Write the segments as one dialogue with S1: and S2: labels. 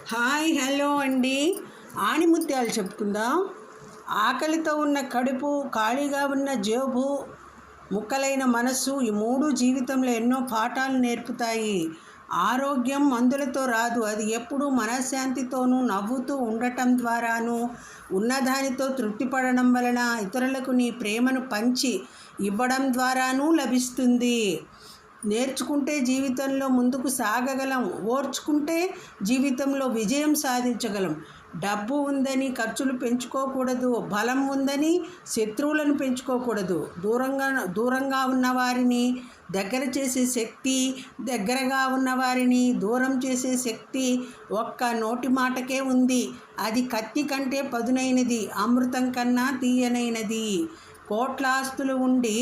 S1: Hi hello అండి. ఆణిముత్యాలు చెప్పుకుందాం. ఆకలితో ఉన్న కడుపు, ఖాళీగా ఉన్న జేబు, ముక్కలైన మనస్సు, ఈ మూడు జీవితంలో ఎన్నో పాఠాలు నేర్పుతాయి. ఆరోగ్యం మందులతో రాదు, అది ఎప్పుడూ మనశ్శాంతితోనూ నవ్వుతూ ఉండటం ద్వారాను, ఉన్నదానితో తృప్తిపడడం వలన, ఇతరులకు నీ ప్రేమను పంచి ఇవ్వడం ద్వారానూ లభిస్తుంది. నేర్చుకుంటే జీవితంలో ముందుకు సాగగలం, ఓర్చుకుంటే జీవితంలో విజయం సాధించగలం. డబ్బు ఉందని ఖర్చులు పెంచుకోకూడదు, బలం ఉందని శత్రువులను పెంచుకోకూడదు. దూరంగా ఉన్నవారిని దగ్గర చేసే శక్తి, దగ్గరగా ఉన్నవారిని దూరం చేసే శక్తి ఒక్క నోటి మాటకే ఉంది. అది కత్తి కంటే పదునైనది, అమృతం కన్నా తీయనైనది. కోట్ల ఆస్తులు ఉండి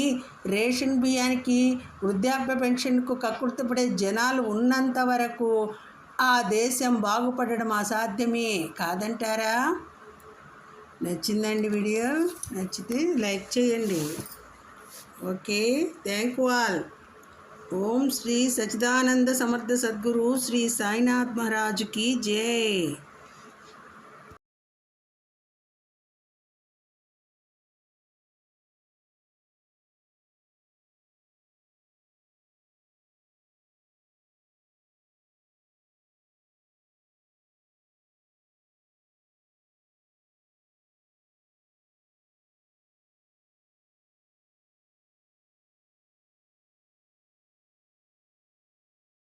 S1: రేషన్ బియ్యానికి, వృద్ధాప్య పెన్షన్కు కక్కుర్తిపడే జనాలు ఉన్నంత వరకు ఆ దేశం బాగుపడడం అసాధ్యమే కాదంటారా? నచ్చిందండి వీడియో? నచ్చితే లైక్ చేయండి. Okay, thank you all. Om Shri Sachchidananda Samartha Sadguru Shri Sainath మహారాజుకి జై.